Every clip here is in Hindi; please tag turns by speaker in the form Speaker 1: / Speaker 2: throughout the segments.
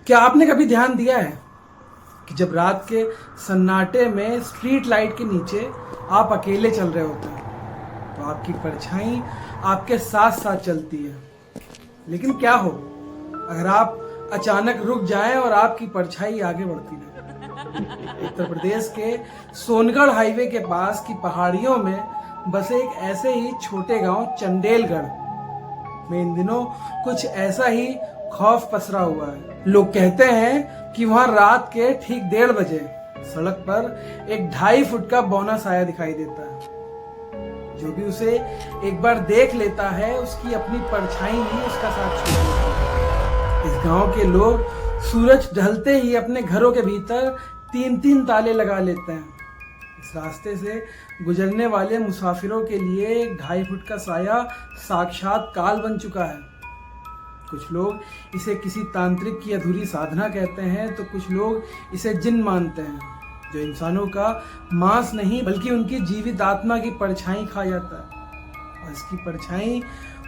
Speaker 1: क्या आपने कभी ध्यान दिया है कि जब रात के सन्नाटे में स्ट्रीट लाइट के नीचे आप अकेले चल रहे होते हैं तो आपकी परछाई आपके साथ साथ चलती है, लेकिन क्या हो अगर आप अचानक रुक जाएं और आपकी परछाई आगे बढ़ती रहे। उत्तर प्रदेश के सोनगढ़ हाईवे के पास की पहाड़ियों में बसे एक ऐसे ही छोटे गांव चंडेलगढ़ में इन दिनों कुछ ऐसा ही खौफ पसरा हुआ है। लोग कहते हैं कि वहां रात के ठीक 1:30 बजे सड़क पर एक 2.5 फुट का बौना साया दिखाई देता है। जो भी उसे एक बार देख लेता है उसकी अपनी परछाई ही उसका साथ छोड़ देती है। इस गांव के लोग सूरज ढलते ही अपने घरों के भीतर 3-3 ताले लगा लेते हैं। इस रास्ते से गुजरने वाले मुसाफिरों के लिए 2.5 फुट का साया साक्षात काल बन चुका है। कुछ लोग इसे किसी तांत्रिक की अधूरी साधना कहते हैं तो कुछ लोग इसे जिन मानते हैं जो इंसानों का मांस नहीं बल्कि उनकी जीवित आत्मा की परछाई खा जाता है। और इसकी परछाई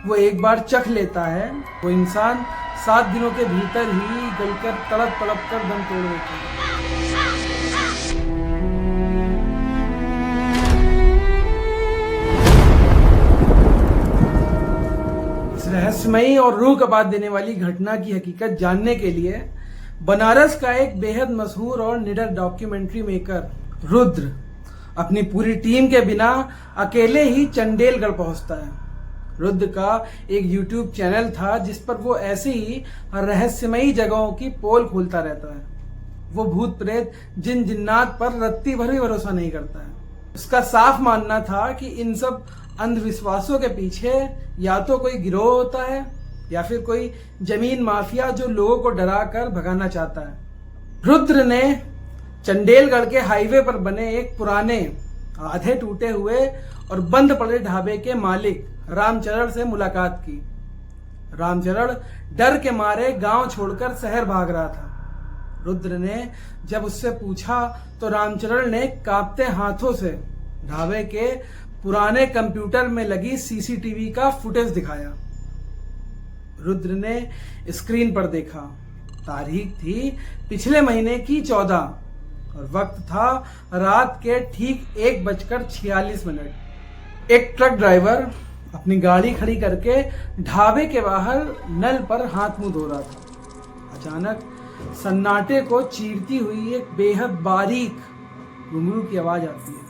Speaker 1: वो एक बार चख लेता है वो इंसान 7 दिनों के भीतर ही गलकर तड़प तड़प कर दम तोड़ देता है। रहस्यमयी और रूह कपा देने वाली घटना की हकीकत जानने के लिए बनारस का एक बेहद मशहूर और निडर डॉक्यूमेंट्री मेकर रुद्र अपनी पूरी टीम के बिना अकेले ही चंडेलगढ़ पहुंचता है। रुद्र का एक YouTube चैनल था जिस पर वो ऐसे ही रहस्यमयी जगहों की पोल खोलता रहता है। वो भूत प्रेत जिन जिन्नात पर रत्ती भर भी भरोसा नहीं करता है। उसका साफ मानना था कि इन सब अंधविश्वासों के पीछे या तो कोई गिरोह होता है या फिर कोई जमीन माफिया जो लोगों को डरा कर भगाना चाहता है। रुद्र ने चंडेलगढ़ के हाईवे पर बने एक पुराने आधे टूटे हुए और बंद पड़े ढाबे के मालिक रामचरण से मुलाकात की। रामचरण डर के मारे गांव छोड़कर शहर भाग रहा था। रुद्र ने जब उससे पूछा तो रामचरण ने कांपते हाथों से ढाबे के पुराने कंप्यूटर में लगी सीसीटीवी का फुटेज दिखाया। रुद्र ने स्क्रीन पर देखा। तारीख थी पिछले महीने की 14 और वक्त था रात के ठीक 1:46। एक ट्रक ड्राइवर अपनी गाड़ी खड़ी करके ढाबे के बाहर नल पर हाथ मुंह धो रहा था। अचानक सन्नाटे को चीरती हुई एक बेहद बारीक घुंघरू की आवाज आती है।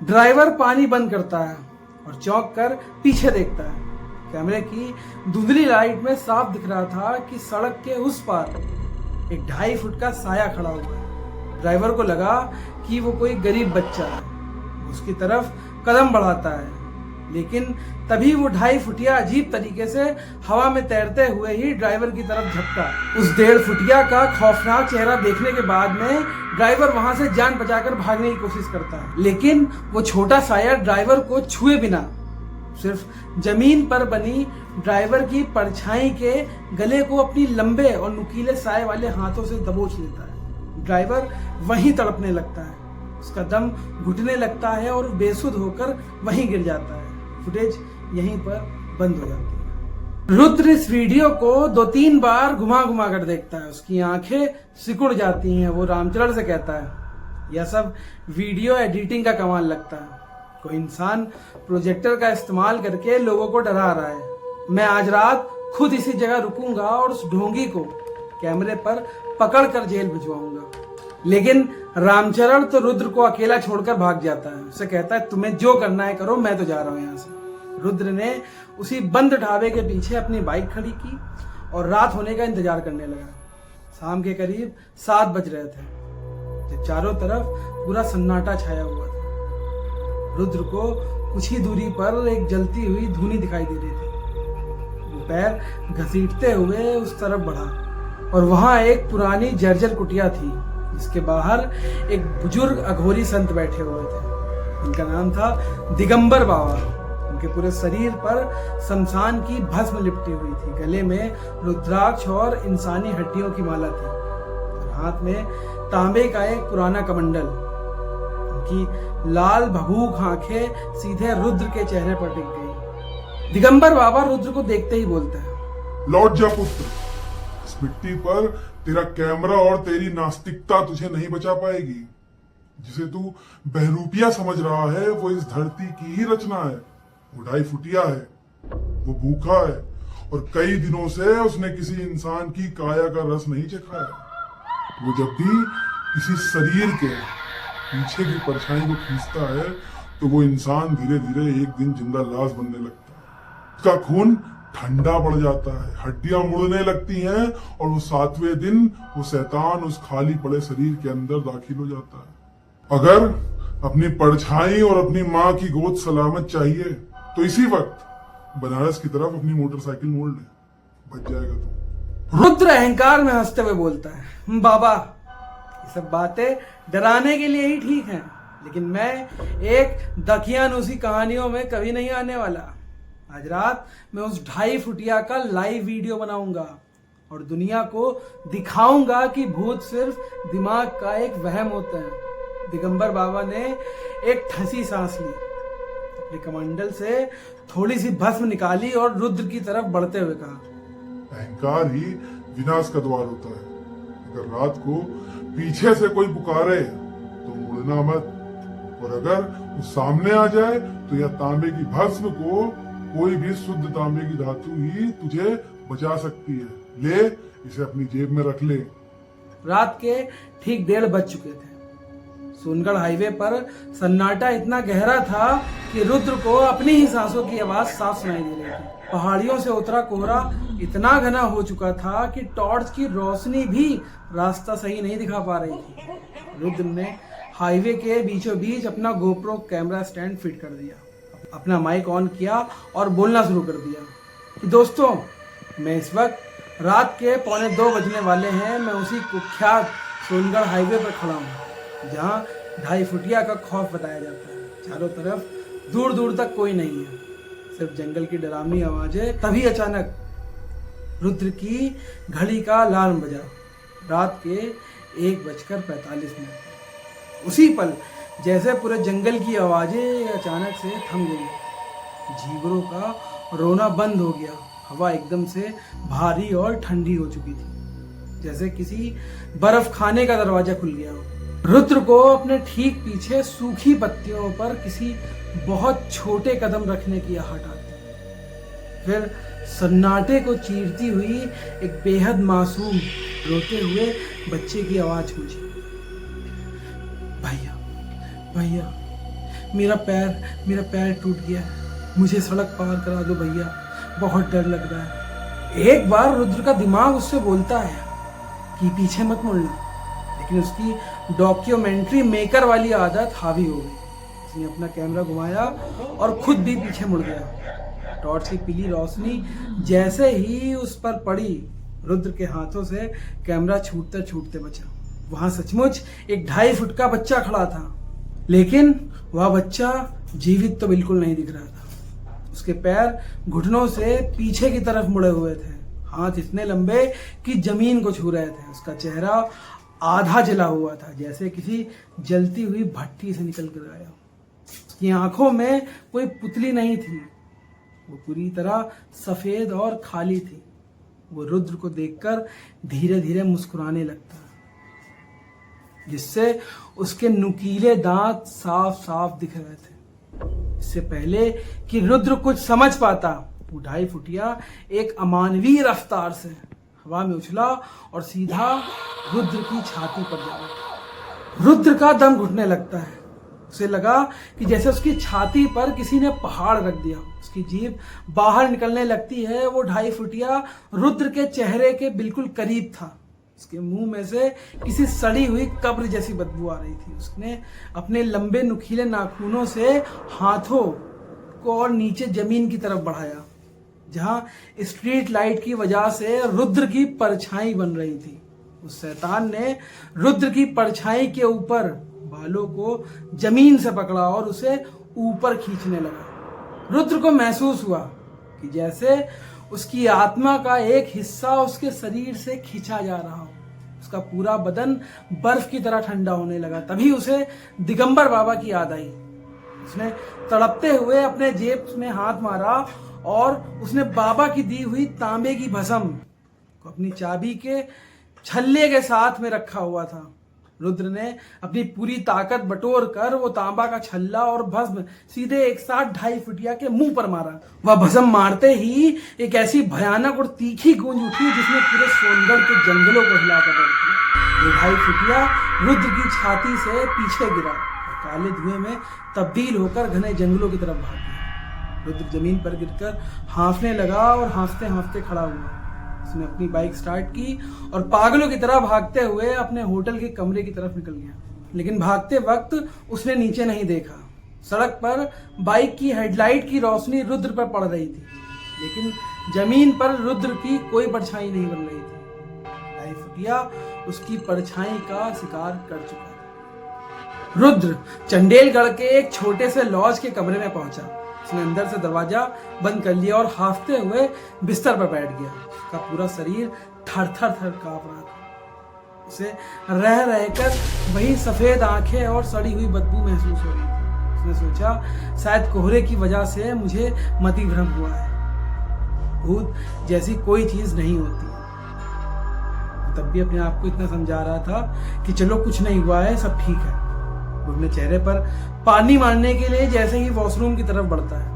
Speaker 1: ड्राइवर पानी बंद करता है और चौंक कर पीछे देखता है। कैमरे की धुंधली लाइट में साफ दिख रहा था कि सड़क के उस पार एक 2.5 फुट का साया खड़ा हुआ है। ड्राइवर को लगा कि वो कोई गरीब बच्चा है। उसकी तरफ कदम बढ़ाता है, लेकिन तभी वो 2.5 फुटिया अजीब तरीके से हवा में तैरते हुए ही ड्राइवर की तरफ झपका। उस 1.5 फुटिया का खौफनाक चेहरा देखने के बाद में ड्राइवर वहां से जान बचाकर भागने की कोशिश करता है, लेकिन वो छोटा साया ड्राइवर को छुए बिना सिर्फ जमीन पर बनी ड्राइवर की परछाई के गले को अपनी लंबे और नुकीले साए वाले हाथों से दबोच लेता है। ड्राइवर वहीं तड़पने लगता है, उसका दम घुटने लगता है और बेसुध होकर वहीं गिर जाता है। फुटेज यहीं पर बंद हो जाती है। रुद्र इस वीडियो को 2-3 बार घुमा घुमा कर देखता है। उसकी आंखें सिकुड़ जाती हैं। वो रामचरण से कहता है, यह सब वीडियो एडिटिंग का कमाल लगता है। कोई इंसान प्रोजेक्टर का इस्तेमाल करके लोगों को डरा रहा है। मैं आज रात खुद इसी जगह रुकूंगा और उस ढोंगी को कैमरे पर पकड़ कर जेल भिजवाऊंगा। लेकिन रामचरण तो रुद्र को अकेला छोड़कर भाग जाता है। उसे कहता है, तुम्हें जो करना है करो, मैं तो जा रहा हूं यहां से। रुद्र ने उसी बंद ढाबे के पीछे अपनी बाइक खड़ी की और रात होने का इंतजार करने लगा। शाम के करीब 7 बज रहे थे जब चारों तरफ पूरा सन्नाटा छाया हुआ था। रुद्र को कुछ ही दूरी पर एक जलती हुई धूनी दिखाई दे रही थी। वो पैर घसीटते हुए उस तरफ बढ़ा और वहां एक पुरानी जर्जर कुटिया थी जिसके बाहर एक बुजुर्ग अघोरी संत बैठे हुए थे। उनका नाम था दिगंबर बाबा। उनके पूरे शरीर पर शमशान की भस्म लिपटी हुई थी। गले में रुद्राक्ष और इंसानी हड्डियों की माला थी और हाथ में तांबे का एक पुराना कमंडल। उनकी लाल भभूक आंखें सीधे रुद्र के चेहरे पर टिक गई। दिगंबर बाबा रुद्र को देखते ही बोलते हैं,
Speaker 2: लौट जा पुत्र, इस मिट्टी पर तेरा कैमरा और तेरी नास्तिकता तुझे नहीं बचा पाएगी। जिसे तू बहरूपिया समझ रहा है वो इस धरती की ही रचना है। वो 2.5 फुटिया है, वो भूखा है और कई दिनों से उसने किसी इंसान की काया का रस नहीं चखा है। वो जब भी किसी शरीर के पीछे की परछाई को खींचता है तो वो इंसान धीरे धीरे एक दिन जिंदा लाश बनने लगता है। उसका खून ठंडा पड़ जाता है, हड्डियां मुड़ने लगती हैं और वो 7वें दिन वो शैतान उस खाली पड़े शरीर के अंदर दाखिल हो जाता है। अगर अपनी परछाई और अपनी माँ की गोद सलामत चाहिए तो इसी वक्त बनारस की तरफ अपनी मोटरसाइकिल मोड़ ले, बच जाएगा तू।
Speaker 1: रुद्र अहंकार में हंसते हुए बोलता है, बाबा ये सब बातें डराने के लिए ही ठीक हैं, लेकिन मैं एक दकियानूसी कहानियों में कभी नहीं आने वाला। आज रात मैं उस 2.5 फुटिया का लाइव वीडियो बनाऊंगा और दुनिया को दिखाऊंगा कि भूत सिर्फ दिमाग का एक वहम होता है। दिगंबर बाबा ने एक ठसी सांस ली, अपने कमंडल से थोड़ी सी भस्म निकाली और रुद्र की तरफ बढ़ते हुए कहा,
Speaker 2: अहंकार ही विनाश का द्वार होता है। अगर रात को पीछे से कोई पुकारे तो मुड़ना मत, और अगर वो सामने आ जाए तो यह तांबे की भस्म को कोई भी शुद्ध तांबे की धातु ही तुझे बचा सकती है। ले इसे अपनी जेब में रख ले।
Speaker 1: रात के ठीक 1:30 बज चुके थे। सोनगढ़ हाईवे पर सन्नाटा इतना गहरा था कि रुद्र को अपनी ही सांसों की आवाज साफ सुनाई दे रही थी। पहाड़ियों से उतरा कोहरा इतना घना हो चुका था कि टॉर्च की रोशनी भी रास्ता सही नहीं दिखा पा रही थी। रुद्र ने हाईवे के बीचों बीच अपना गोप्रो कैमरा स्टैंड फिट कर दिया, अपना माइक ऑन किया और बोलना शुरू कर दिया कि दोस्तों, मैं इस वक्त रात के 1:45 बजने वाले हैं। मैं उसी कुख्यात सोनगढ़ हाईवे पर खड़ा हूँ जहाँ 2.5 फुटिया का खौफ बताया जाता है। चारों तरफ दूर दूर तक कोई नहीं है, सिर्फ जंगल की डरावनी आवाजें। तभी अचानक रुद्र की घड़ी का अलार्म बजा। रात के 1:45। उसी पल जैसे पूरे जंगल की आवाजें अचानक से थम गई। जीवरों का रोना बंद हो गया। हवा एकदम से भारी और ठंडी हो चुकी थी, जैसे किसी बर्फ खाने का दरवाजा खुल गया हो। रुद्र को अपने ठीक पीछे सूखी पत्तियों पर किसी बहुत छोटे कदम रखने की आहट आती। फिर सन्नाटे को चीरती हुई एक बेहद मासूम रोते हुए बच्चे की आवाज गूंजी, भैया भैया, मेरा पैर टूट गया है, मुझे सड़क पार करा दो भैया, बहुत डर लग रहा है। एक बार रुद्र का दिमाग उससे बोलता है कि पीछे मत मुड़ना, लेकिन उसकी डॉक्यूमेंट्री मेकर वाली आदत हावी हो गई। उसने अपना कैमरा घुमाया और खुद भी पीछे मुड़ गया। टॉर्च की पीली रोशनी जैसे ही उस पर पड़ी, रुद्र के हाथों से कैमरा छूटते छूटते बचा। वहां सचमुच एक 2.5 फुट का बच्चा खड़ा था, लेकिन वह बच्चा जीवित तो बिल्कुल नहीं दिख रहा था। उसके पैर घुटनों से पीछे की तरफ मुड़े हुए थे, हाथ इतने लंबे कि जमीन को छू रहे थे। उसका चेहरा आधा जला हुआ था, जैसे किसी जलती हुई भट्टी से निकल कर आया। उसकी आंखों में कोई पुतली नहीं थी, वो पूरी तरह सफेद और खाली थी। वो रुद्र को देखकर धीरे धीरे मुस्कुराने लगता, जिससे उसके नुकीले दांत साफ साफ दिख रहे थे। इससे पहले कि रुद्र कुछ समझ पाता, वो 2.5 फुटिया एक अमानवीय रफ्तार से हवा में उछला और सीधा रुद्र की छाती पर जा लगा। रुद्र का दम घुटने लगता है। उसे लगा कि जैसे उसकी छाती पर किसी ने पहाड़ रख दिया। उसकी जीभ बाहर निकलने लगती है। वो 2.5 फुटिया रुद्र के चेहरे के बिल्कुल करीब था। उसके मुंह में से किसी सड़ी हुई कब्र जैसी बदबू आ रही थी। उसने अपने लंबे नुकीले नाखूनों से हाथों को और नीचे जमीन की तरफ बढ़ाया, जहां स्ट्रीट लाइट की वजह से रुद्र की परछाई बन रही थी। उस शैतान ने रुद्र की परछाई के ऊपर बालों को जमीन से पकड़ा और उसे ऊपर खींचने लगा। रुद्र को महसूस हुआ कि जैसे उसकी आत्मा का एक हिस्सा उसके शरीर से खींचा जा रहा हो। उसका पूरा बदन बर्फ की तरह ठंडा होने लगा। तभी उसे दिगंबर बाबा की याद आई। उसने तड़पते हुए अपने जेब में हाथ मारा और उसने बाबा की दी हुई तांबे की भस्म को अपनी चाबी के छल्ले के साथ में रखा हुआ था। रुद्र ने अपनी पूरी ताकत बटोर कर वो तांबा का छल्ला और भस्म सीधे एक साथ 2.5 फुटिया के मुंह पर मारा। वह भस्म मारते ही एक ऐसी भयानक और तीखी गूंज उठी जिसने पूरे सोनगढ़ के जंगलों को हिलाकर रख दिया। वो 2.5 फुटिया रुद्र की छाती से पीछे गिरा और काले धुएं में तब्दील होकर घने जंगलों की तरफ भाग गया। रुद्र जमीन पर गिरकर हांफने लगा और हांफते हांफते खड़ा हुआ। उसने अपनी बाइक स्टार्ट की और पागलों की तरह भागते हुए अपने होटल के कमरे की तरफ निकल गया। लेकिन भागते वक्त उसने नीचे नहीं देखा। सड़क पर बाइक की हेडलाइट की रोशनी रुद्र पर पड़ रही थी, लेकिन जमीन पर रुद्र की कोई परछाई नहीं बन रही थी। 2.5 फुटिया उसकी परछाई का शिकार कर चुका था। रुद्र चंडेलगढ़ के एक छोटे से लॉज के कमरे में पहुंचा। उसने अंदर से दरवाजा बंद कर लिया और हाफते हुए बिस्तर पर बैठ गया। उसका पूरा शरीर थर थर थर कांप रहा था। उसे रह रहकर वही सफेद आंखें और सड़ी हुई बदबू महसूस हो रही थी। उसने सोचा शायद कोहरे की वजह से मुझे मति भ्रम हुआ है। भूत जैसी कोई चीज नहीं होती। तब भी अपने आप को इतना समझा रहा था कि चलो कुछ नहीं हुआ है, सब ठीक है। वो अपने चेहरे पर पानी मारने के लिए जैसे ही वॉशरूम की तरफ बढ़ता है,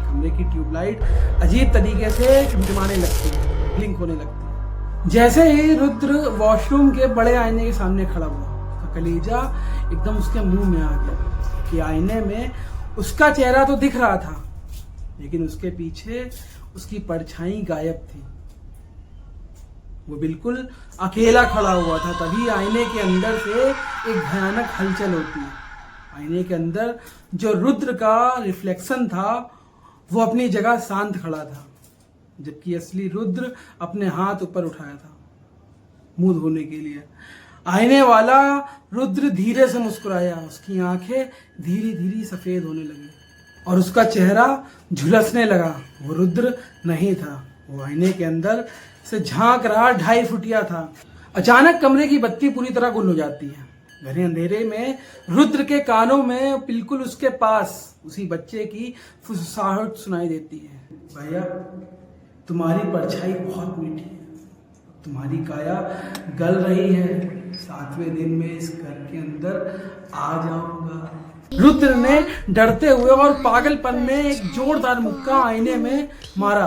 Speaker 1: कमरे की ट्यूबलाइट अजीब तरीके से टिमटिमाने लगती है, ब्लिंक होने लगती है। जैसे ही रुद्र वॉशरूम के बड़े आईने के सामने खड़ा हुआ, उसका कलेजा एकदम उसके मुंह में आ गया कि आईने में उसका चेहरा तो दिख रहा था, लेकिन उसके पीछे उसकी परछाई गायब थी। वो बिल्कुल अकेला खड़ा हुआ था। तभी आईने के अंदर से एक भयानक हलचल होती है। आईने के अंदर जो रुद्र का रिफ्लेक्शन था वो अपनी जगह शांत खड़ा था, जबकि असली रुद्र अपने हाथ ऊपर उठाया था मुंह धोने के लिए। आईने वाला रुद्र धीरे से मुस्कुराया। उसकी आंखें धीरे धीरे सफेद होने लगी और उसका चेहरा झुलसने लगा। वो रुद्र नहीं था, वो आईने के अंदर से झांक रहा 2.5 फुटिया था। अचानक कमरे की बत्ती पूरी तरह गुल हो जाती है। घने अंधेरे में रुद्र के कानों में बिल्कुल उसके पास उसी बच्चे की फुसफुसाहट सुनाई देती है। भैया, तुम्हारी परछाई बहुत मीठी है, तुम्हारी काया गल रही है, 7वें दिन में इस घर के अंदर आ जाऊंगा। रुद्र ने डरते हुए और पागलपन में एक जोरदार मुक्का आईने में मारा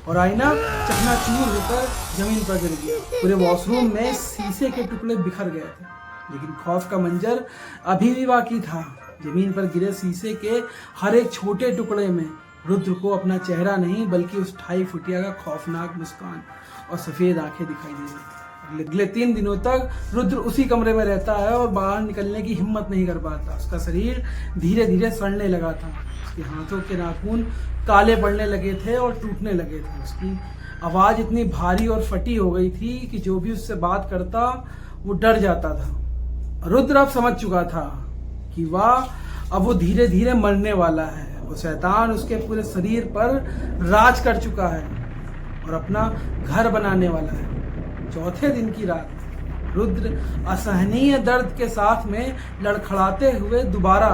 Speaker 1: और आईना चकनाचूर होकर जमीन पर गिर गया। पूरे वॉशरूम में शीशे के टुकड़े बिखर गए थे, लेकिन खौफ का मंजर अभी भी बाकी था। जमीन पर गिरे शीशे के हर एक छोटे टुकड़े में रुद्र को अपना चेहरा नहीं बल्कि उस 2.5 फुटिया का खौफनाक मुस्कान और सफेद आंखें दिखाई दे रही। अगले 3 दिनों तक रुद्र उसी कमरे में रहता है और बाहर निकलने की हिम्मत नहीं कर पाता। उसका शरीर धीरे धीरे सड़ने लगा था। उसके हाथों के नाखून काले पड़ने लगे थे और टूटने लगे थे। उसकी आवाज इतनी भारी और फटी हो गई थी कि जो भी उससे बात करता वो डर जाता था। रुद्र अब समझ चुका था कि वह अब वो धीरे धीरे मरने वाला है। वो शैतान उसके पूरे शरीर पर राज कर चुका है और अपना घर बनाने वाला है। 4थे दिन की रात रुद्र असहनीय दर्द के साथ में लड़खड़ाते हुए दोबारा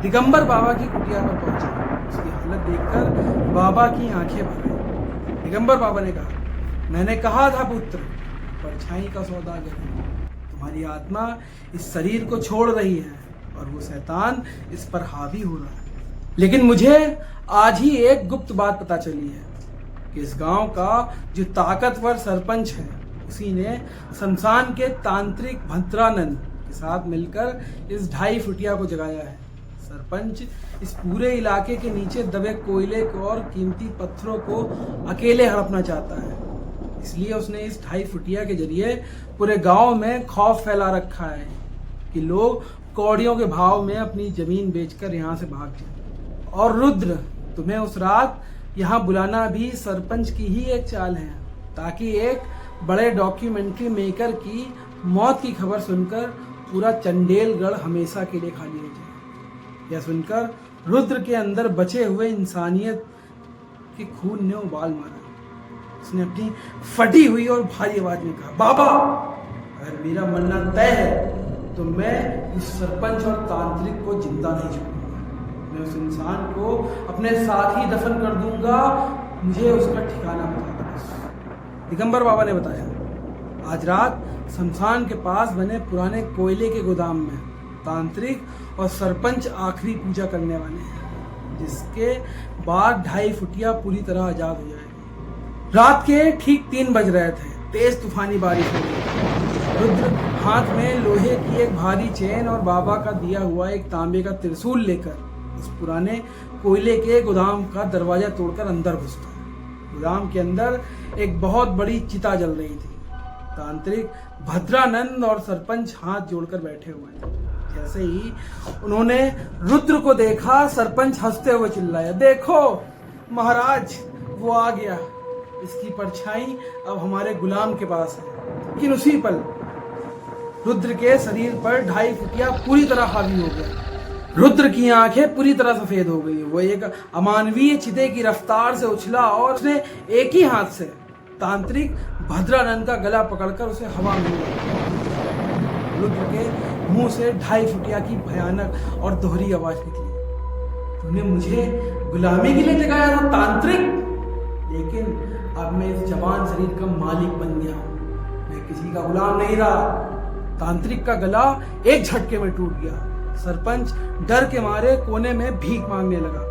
Speaker 1: दिगंबर बाबा की कुटिया पर पहुंचा। उसकी हालत देखकर बाबा की आंखें भर आई। दिगंबर बाबा ने कहा, मैंने कहा था पुत्र, परछाई का सौदागर है। तुम्हारी आत्मा इस शरीर को छोड़ रही है और वो शैतान इस पर हावी हो रहा है। लेकिन मुझे आज ही एक गुप्त बात पता चली है कि इस गांव का जो ताकतवर सरपंच है उसी ने शमशान के तांत्रिक भद्रानंद के साथ मिलकर इस 2.5 फुटिया को जगाया है। सरपंच इस पूरे इलाके के नीचे दबे कोयले को और कीमती पत्थरों को अकेले हड़पना चाहता है। इसलिए उसने इस 2.5 फुटिया के जरिए पूरे गांव में खौफ फैला रखा है कि लोग कौड़ियों के भाव में अपनी जमीन बेचकर यहाँ से भाग जाए। और रुद्र, तुम्हें उस रात यहाँ बुलाना भी सरपंच की ही एक चाल है, ताकि एक बड़े डॉक्यूमेंट्री मेकर की मौत की खबर सुनकर पूरा चंडेलगढ़ हमेशा के लिए खाली हो जाए। यह सुनकर रुद्र के अंदर बचे हुए इंसानियत के खून ने उबाल मारा। उसने अपनी फटी हुई और भारी आवाज में कहा, बाबा, अगर मेरा मरना तय है तो मैं उस सरपंच और तांत्रिक को जिंदा नहीं छोड़ूंगा। मैं उस इंसान को अपने साथ ही दफन कर दूंगा। मुझे उसका ठिकाना बता दो। दिगंबर बाबा ने बताया, आज रात शमशान के पास बने पुराने कोयले के गोदाम में तांत्रिक और सरपंच आखिरी पूजा करने वाले हैं, जिसके बाद 2.5 फुटिया पूरी तरह आजाद हो जाएगी। रात के ठीक 3 बज रहे थे। तेज तूफानी बारिश हो रही। रुद्र हाथ में लोहे की एक भारी चेन और बाबा का दिया हुआ एक तांबे का त्रिशूल लेकर उस पुराने कोयले के गोदाम का दरवाजा तोड़कर अंदर घुसता है। गोदाम के अंदर एक बहुत बड़ी चिता जल रही थी। तांत्रिक भद्रानंद और सरपंच हाथ जोड़कर बैठे हुए थे। जैसे ही उन्होंने रुद्र को देखा, सरपंच हंसते हुए चिल्लाया, देखो महाराज, वो आ गया। इसकी परछाई अब हमारे गुलाम के पास है। लेकिन उसी पल रुद्र के शरीर पर 2.5 फुटिया पूरी तरह हावी हो गया। रुद्र की आंखें पूरी तरह सफेद हो गई। वो एक अमानवीय चिते की रफ्तार से उछला और उसने एक ही हाथ से तांत्रिक भद्रानंद का गला पकड़कर उसे हवा में उड़ाया। रुद्र के मुंह से 2.5 फुटिया की भयानक और दोहरी आवाज निकली, तूने मुझे गुलामी के लिए जगाया था तांत्रिक, लेकिन अब मैं इस जवान शरीर का मालिक बन गया हूं। मैं किसी का गुलाम नहीं रहा। तांत्रिक का गला एक झटके में टूट गया। सरपंच डर के मारे कोने में भीख मांगने लगा।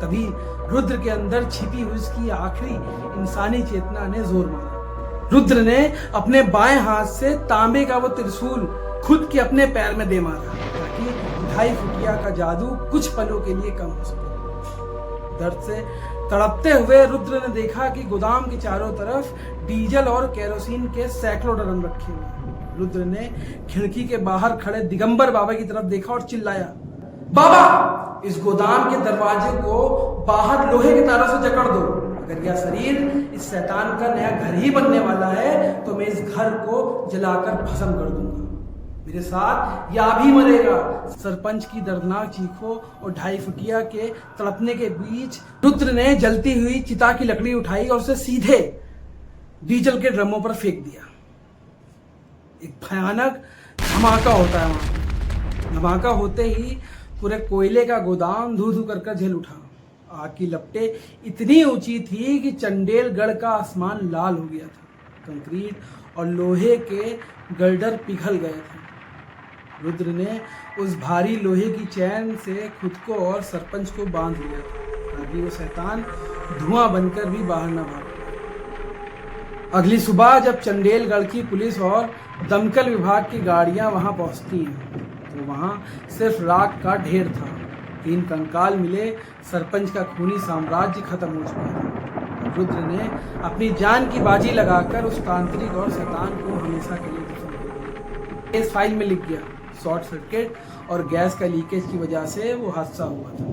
Speaker 1: तभी रुद्र के अंदर छिपी हुई उसकी आखिरी इंसानी चेतना ने जोर मारा। रुद्र ने अपने बाएं हाथ से तांबे का वो त्रिशूल खुद के अपने पैर में दे मारा, ताकि 2.5 फुटिया का जादू कुछ पलों के लिए कम हो सके। दर्द से तड़पते हुए रुद्र ने देखा कि गोदाम के चारों तरफ डीजल और केरोसिन के सैकड़ों ड्रम रखे हुए। रुद्र ने खिड़की के बाहर खड़े दिगंबर बाबा की तरफ देखा और चिल्लाया, बाबा, इस गोदाम के दरवाजे को बाहर लोहे के तारों से जकड़ दो। अगर यह शरीर इस शैतान का नया घर ही बनने वाला है तो मैं इस घर को जलाकर भस्म कर दूंगा। मेरे साथ या भी मरेगा। सरपंच की दर्दनाक चीखों और 2.5 फुटिया के तड़पने के बीच रुद्र ने जलती हुई चिता की लकड़ी उठाई और उसे सीधे डीजल के ड्रमों पर फेंक दिया। एक भयानक धमाका होता है वहां। धमाका होते ही पूरे कोयले का गोदाम धू धू कर जल उठा। आग की लपटें इतनी ऊंची थी कि चंडेलगढ़ का आसमान लाल हो गया था। कंक्रीट और लोहे के गर्डर पिघल गए थे। रुद्र ने उस भारी लोहे की चैन से खुद को और सरपंच को बांध लिया ताकि वो शैतान धुआं बनकर भी बाहर न भाग। अगली सुबह जब चंडेलगढ़ की पुलिस और दमकल विभाग की गाड़ियां वहां पहुंचती हैं तो वहां सिर्फ राख का ढेर था। 3 कंकाल मिले। सरपंच का खूनी साम्राज्य खत्म हो चुका था। रुद्र ने अपनी जान की बाजी लगाकर उस तांत्रिक और शैतान को हमेशा के लिए दफन कर दिया। इस फाइल में लिख गया, शॉर्ट सर्किट और गैस का लीकेज की वजह से वो हादसा हुआ था।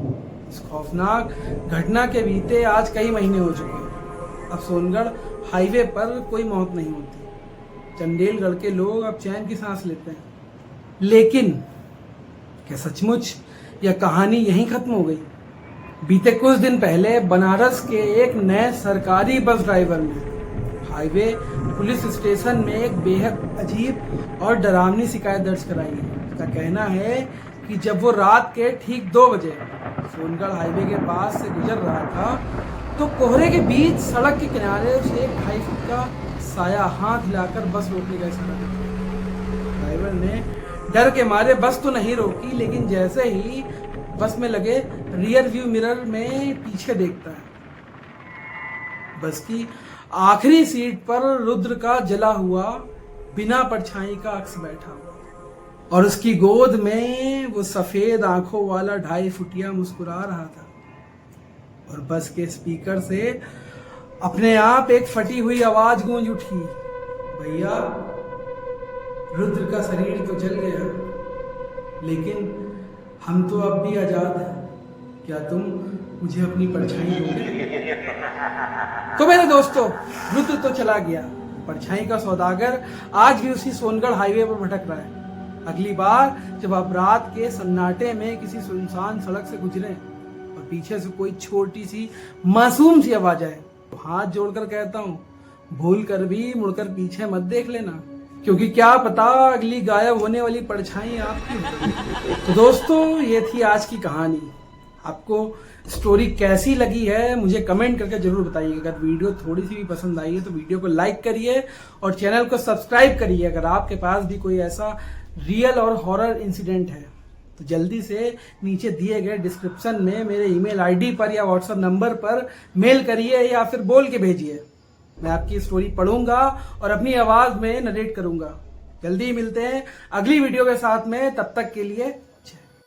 Speaker 1: इस खौफनाक घटना के बीते आज कई महीने हो चुके हैं। अब सोनगढ़ हाईवे पर कोई मौत नहीं होती। चंडेलगढ़ के लोग अब चैन की सांस लेते हैं। लेकिन क्या सचमुच यह कहानी यहीं खत्म हो गई? बीते कुछ दिन पहले बनारस के एक नए सरकारी बस ड्राइवर ने हाईवे पुलिस स्टेशन में एक बेहद अजीब और डरावनी शिकायत दर्ज कराई है। उसका कहना है कि जब वो रात के ठीक 2 बजे सोनगढ़ हाईवे के पास से गुजर रहा था तो कोहरे के बीच सड़क के किनारे उसे एक 2.5 फुट का साया हाथ हिलाकर बस रोकने का इशारा किया। ड्राइवर ने डर के मारे बस तो नहीं रोकी, लेकिन जैसे ही बस में लगे रियर व्यू मिरर में पीछे देखता है, बस की आखिरी सीट पर रुद्र का जला हुआ बिना परछाई का अक्स बैठा हुआ और उसकी गोद में वो सफेद आंखों वाला 2.5 फुटिया मुस्कुरा रहा था। और बस के स्पीकर से अपने आप एक फटी हुई आवाज गूंज उठी, भैया, रुद्र का शरीर तो जल गया, लेकिन हम तो अब भी आजाद हैं। क्या तुम मुझे अपनी परछाई दोगे? तो मेरे दोस्तों, रुद्र तो चला गया, परछाई का सौदागर आज भी उसी सोनगढ़ हाईवे पर भटक रहा है। अगली बार जब आप रात के सन्नाटे में किसी सुनसान सड़क से गुजरे और पीछे से कोई छोटी सी मासूम सी आवाज आए तो हाथ जोड़कर कहता हूँ, भूल कर भी मुड़कर पीछे मत देख लेना, क्योंकि क्या पता अगली गायब होने वाली परछाई आपकी हो। तो दोस्तों, ये थी आज की कहानी। आपको स्टोरी कैसी लगी है मुझे कमेंट करके जरूर बताइए। अगर वीडियो थोड़ी सी भी पसंद आई है तो वीडियो को लाइक करिए और चैनल को सब्सक्राइब करिए। अगर आपके पास भी कोई ऐसा रियल और हॉरर इंसिडेंट है तो जल्दी से नीचे दिए गए डिस्क्रिप्शन में मेरे ईमेल आईडी पर या व्हाट्सएप नंबर पर मेल करिए या फिर बोल के भेजिए। मैं आपकी स्टोरी पढ़ूंगा और अपनी आवाज में नरेट करूंगा। जल्दी ही मिलते हैं अगली वीडियो के साथ में, तब तक के लिए